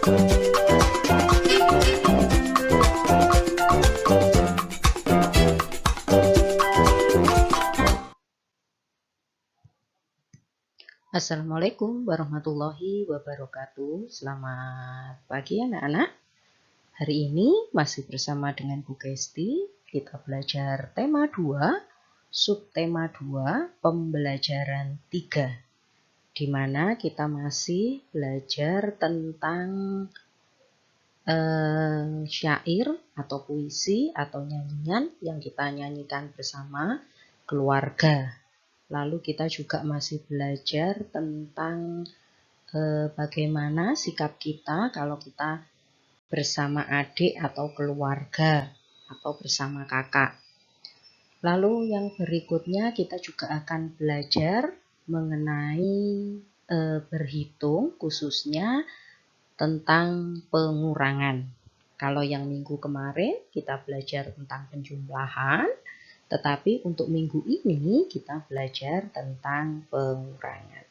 Assalamualaikum warahmatullahi wabarakatuh. Selamat pagi anak-anak. Hari ini masih bersama dengan Bu Kesti. Kita belajar tema 2, subtema 2, pembelajaran 3. Di mana kita masih belajar tentang syair atau puisi atau nyanyian yang kita nyanyikan bersama keluarga. Lalu kita juga masih belajar tentang bagaimana sikap kita kalau kita bersama adik atau keluarga atau bersama kakak. Lalu yang berikutnya kita juga akan belajar mengenai berhitung, khususnya tentang pengurangan. Kalau yang minggu kemarin kita belajar tentang penjumlahan, tetapi untuk minggu ini kita belajar tentang pengurangan.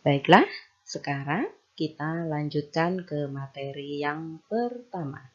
Baiklah, sekarang kita lanjutkan ke materi yang pertama.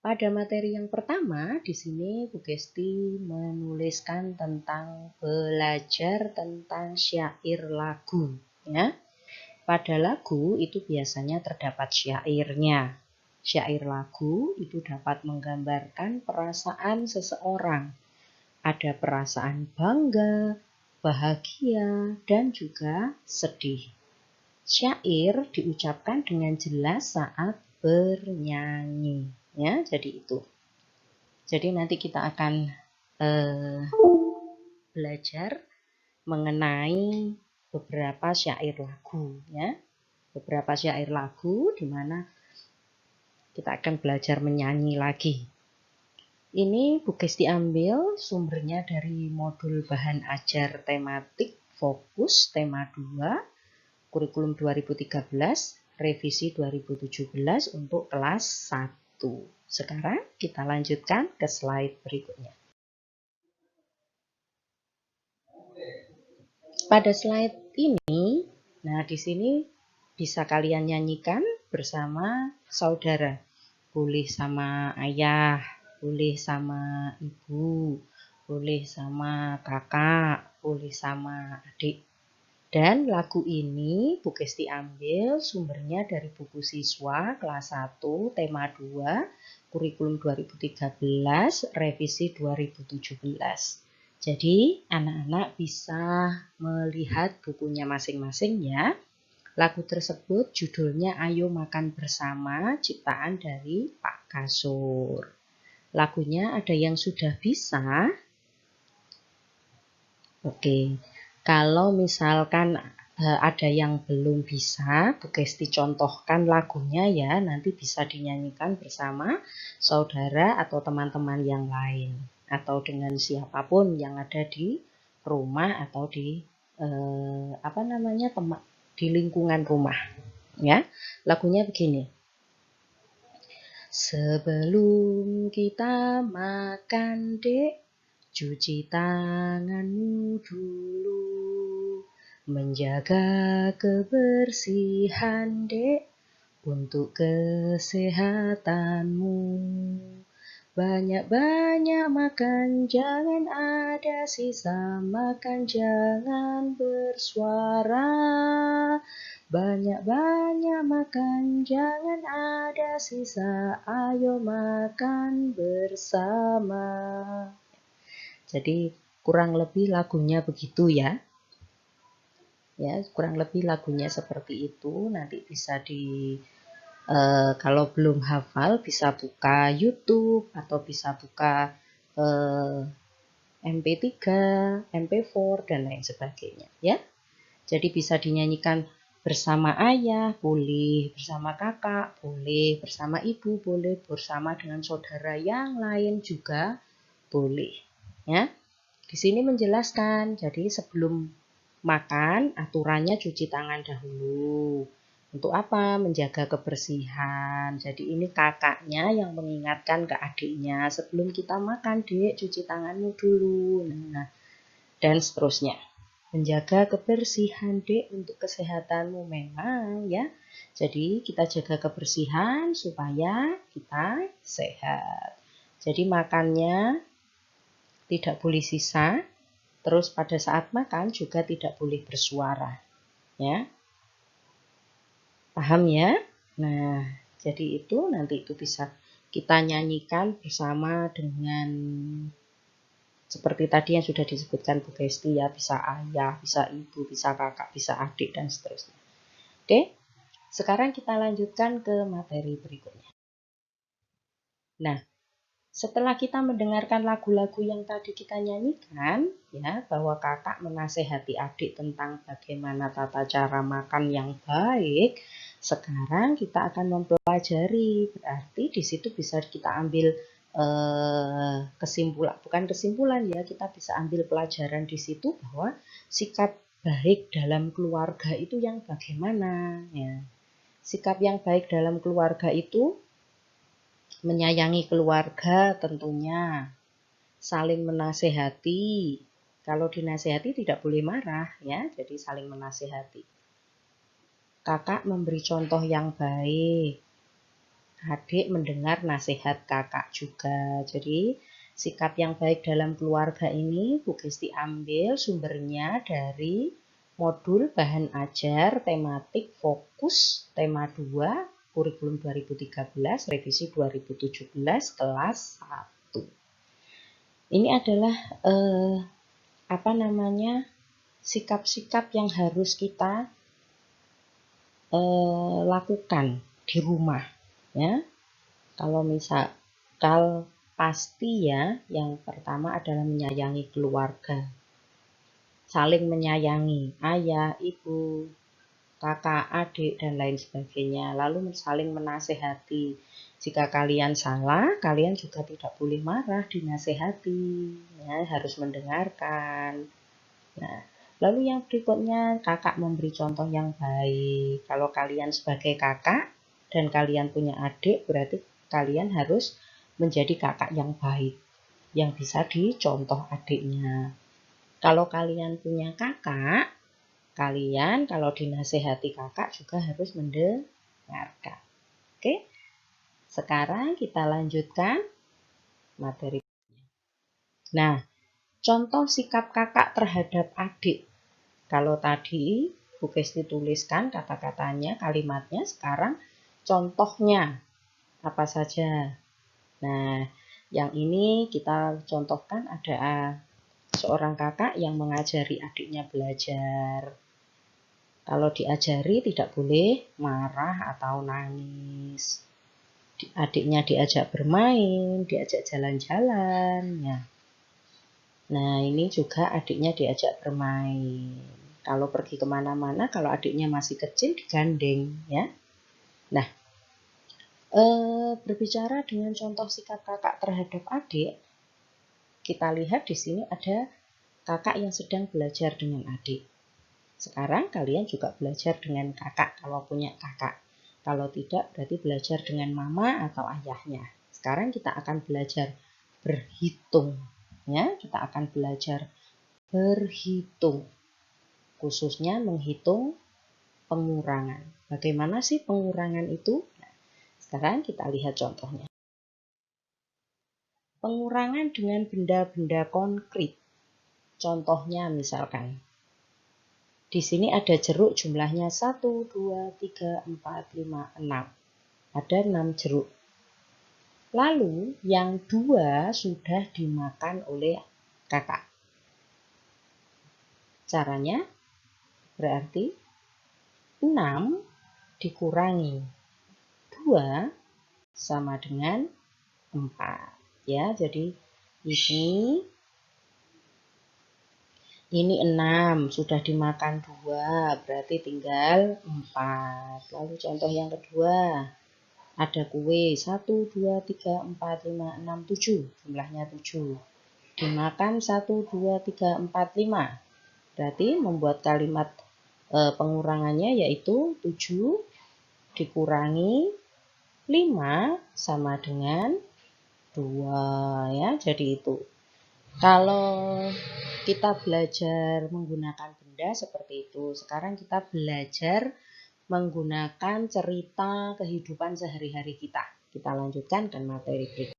Pada materi yang pertama, di sini Bu Kesti menuliskan tentang belajar tentang syair lagu. Ya. Pada lagu itu biasanya terdapat syairnya. Syair lagu itu dapat menggambarkan perasaan seseorang. Ada perasaan bangga, bahagia, dan juga sedih. Syair diucapkan dengan jelas saat bernyanyi. Ya, jadi itu. Jadi nanti kita akan belajar mengenai beberapa syair lagu. Ya. Beberapa syair lagu di mana kita akan belajar menyanyi lagi. Ini Bu Kesti ambil sumbernya dari modul bahan ajar tematik fokus tema 2, kurikulum 2013, revisi 2017 untuk kelas 1. Sekarang kita lanjutkan ke slide berikutnya. Pada slide ini, nah di sini bisa kalian nyanyikan bersama saudara. Boleh sama ayah, boleh sama ibu, boleh sama kakak, boleh sama adik. Dan lagu ini Bu Kesti ambil sumbernya dari buku siswa kelas 1, tema 2, kurikulum 2013, revisi 2017. Jadi anak-anak bisa melihat bukunya masing-masing ya. Lagu tersebut judulnya Ayo Makan Bersama, ciptaan dari Pak Kasur. Lagunya ada yang sudah bisa? Oke, kalau misalkan ada yang belum bisa, Bu Kesti contohkan lagunya ya, nanti bisa dinyanyikan bersama saudara atau teman-teman yang lain. Atau dengan siapapun yang ada di rumah atau di di lingkungan rumah. Ya, lagunya begini. Sebelum kita makan, Dek, cuci tanganmu dulu. Menjaga kebersihan, Dek, untuk kesehatanmu. Banyak-banyak makan, jangan ada sisa. Makan jangan bersuara. Banyak-banyak makan, jangan ada sisa. Ayo makan bersama. Jadi kurang lebih lagunya begitu ya. Ya, kurang lebih lagunya seperti itu. Nanti bisa kalau belum hafal bisa buka YouTube atau bisa buka MP3, MP4 dan lain sebagainya ya. Jadi bisa dinyanyikan bersama ayah, boleh bersama kakak, boleh bersama ibu, boleh bersama dengan saudara yang lain juga boleh. Ya, di sini menjelaskan. Jadi sebelum makan, aturannya cuci tangan dahulu. Untuk apa? Menjaga kebersihan. Jadi ini kakaknya yang mengingatkan ke adiknya, sebelum kita makan, Dek, cuci tanganmu dulu. Nah, dan seterusnya. menjaga kebersihan, Dek, untuk kesehatanmu memang ya. Jadi kita jaga kebersihan supaya kita sehat. Jadi makannya tidak boleh sisa, terus pada saat makan juga tidak boleh bersuara. Ya. Paham ya? Nah, jadi itu nanti itu bisa kita nyanyikan bersama dengan seperti tadi yang sudah disebutkan Bu Gesti ya, bisa ayah, bisa ibu, bisa kakak, bisa adik, dan seterusnya. Oke, sekarang kita lanjutkan ke materi berikutnya. Nah, setelah kita mendengarkan lagu-lagu yang tadi kita nyanyikan, ya, bahwa kakak menasehati adik tentang bagaimana tata cara makan yang baik, sekarang kita akan mempelajari. Berarti di situ bisa kita ambil kesimpulan, bukan kesimpulan ya, kita bisa ambil pelajaran di situ bahwa sikap baik dalam keluarga itu yang bagaimana ya. Sikap yang baik dalam keluarga itu menyayangi keluarga tentunya, saling menasehati. Kalau dinasehati tidak boleh marah ya, jadi saling menasehati. Kakak memberi contoh yang baik. Adik mendengar nasihat kakak juga. Jadi sikap yang baik dalam keluarga ini Bu Gesti ambil sumbernya dari modul bahan ajar tematik fokus tema 2 kurikulum 2013 revisi 2017 kelas 1. Ini adalah sikap-sikap yang harus kita lakukan di rumah. Ya, kalau pasti ya, yang pertama adalah menyayangi keluarga, saling menyayangi ayah, ibu, kakak, adik, dan lain sebagainya. Lalu saling menasehati. Jika kalian salah, kalian juga tidak boleh marah, dinasehati, ya, harus mendengarkan. Nah, lalu yang berikutnya, kakak memberi contoh yang baik. Kalau kalian sebagai kakak dan kalian punya adik, berarti kalian harus menjadi kakak yang baik, yang bisa dicontoh adiknya. Kalau kalian punya kakak, kalian kalau dinasehati kakak juga harus mendengarkan. Oke, sekarang kita lanjutkan materi. Nah, contoh sikap kakak terhadap adik. Kalau tadi Bu Gesti tuliskan kata-katanya, kalimatnya, sekarang contohnya apa saja. Nah, yang ini kita contohkan ada seorang kakak yang mengajari adiknya belajar. Kalau diajari tidak boleh marah atau nangis. Adiknya diajak bermain, diajak jalan-jalan. Ya. Nah, ini juga adiknya diajak bermain. Kalau pergi kemana-mana, kalau adiknya masih kecil, digandeng. Ya. Nah, berbicara dengan contoh sikap kakak terhadap adik, kita lihat di sini ada kakak yang sedang belajar dengan adik. Sekarang kalian juga belajar dengan kakak kalau punya kakak. Kalau tidak, berarti belajar dengan mama atau ayahnya. Sekarang kita akan belajar berhitung. Ya, kita akan belajar berhitung. Khususnya menghitung pengurangan. Bagaimana sih pengurangan itu? Sekarang kita lihat contohnya. Pengurangan dengan benda-benda konkret. Contohnya misalkan, di sini ada jeruk jumlahnya 1, 2, 3, 4, 5, 6. Ada 6 jeruk. Lalu yang 2 sudah dimakan oleh kakak. Caranya berarti 6 dikurangi 2 sama dengan 4. Ya, jadi ini 6 sudah dimakan 2, berarti tinggal 4. Lalu contoh yang kedua, ada kue 1, 2, 3, 4, 5, 6, 7, jumlahnya 7. Dimakan 1, 2, 3, 4, 5. Berarti membuat kalimat pengurangannya yaitu 7 dikurangi 5 sama dengan 2 ya. Jadi itu. Kalau kita belajar menggunakan Anda seperti itu. Sekarang kita belajar menggunakan cerita kehidupan sehari-hari kita. Kita lanjutkan ke materi berikut.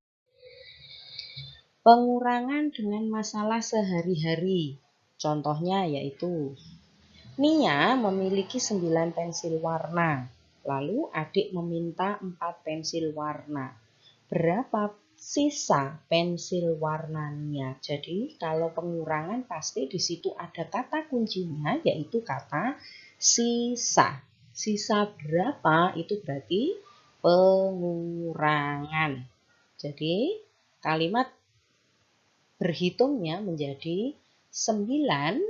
Pengurangan dengan masalah sehari-hari. Contohnya yaitu Nia memiliki 9 pensil warna. Lalu adik meminta 4 pensil warna. Berapa sisa pensil warnanya? Jadi kalau pengurangan pasti di situ ada kata kuncinya yaitu kata sisa. Sisa berapa itu berarti pengurangan. Jadi kalimat berhitungnya menjadi 9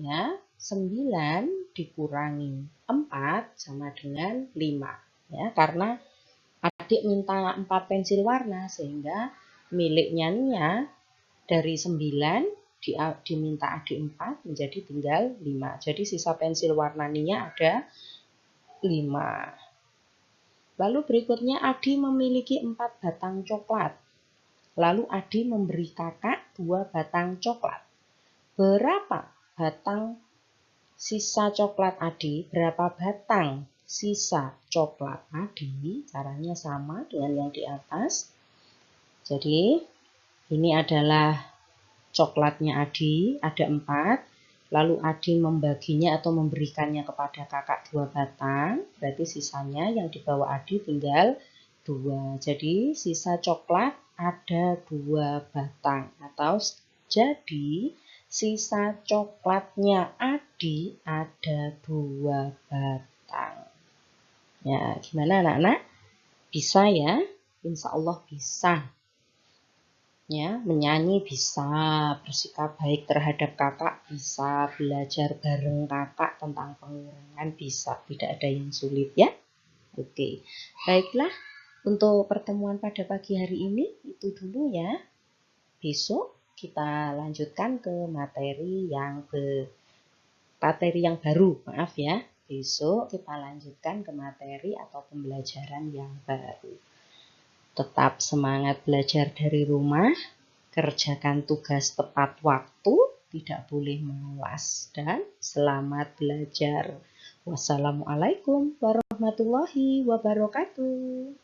ya. 9 dikurangi 4 sama dengan 5 ya, karena adik minta 4 pensil warna sehingga miliknya Nia dari 9 diminta adik 4 menjadi tinggal 5. Jadi sisa pensil warna Nia ada 5. Lalu berikutnya Adi memiliki 4 batang coklat. Lalu Adi memberi kakak 2 batang coklat. Berapa batang sisa coklat Adi? Berapa batang sisa coklat Adi? Caranya sama dengan yang di atas. Jadi ini adalah coklatnya Adi, ada 4. Lalu Adi membaginya atau memberikannya kepada kakak 2 batang. Berarti sisanya yang dibawa Adi tinggal 2. Jadi sisa coklat ada 2 batang. Atau jadi sisa coklatnya Adi ada 2 batang. Ya, gimana anak-anak? Bisa ya? Insya Allah bisa. Ya, menyanyi bisa, bersikap baik terhadap kakak bisa, belajar bareng kakak tentang pengurangan bisa. Tidak ada yang sulit ya. Oke, baiklah. Untuk pertemuan pada pagi hari ini itu dulu ya. Besok kita lanjutkan ke materi yang baru, maaf ya. Besok kita lanjutkan ke materi atau pembelajaran yang baru. Tetap semangat belajar dari rumah, kerjakan tugas tepat waktu, tidak boleh malas, dan selamat belajar. Wassalamualaikum warahmatullahi wabarakatuh.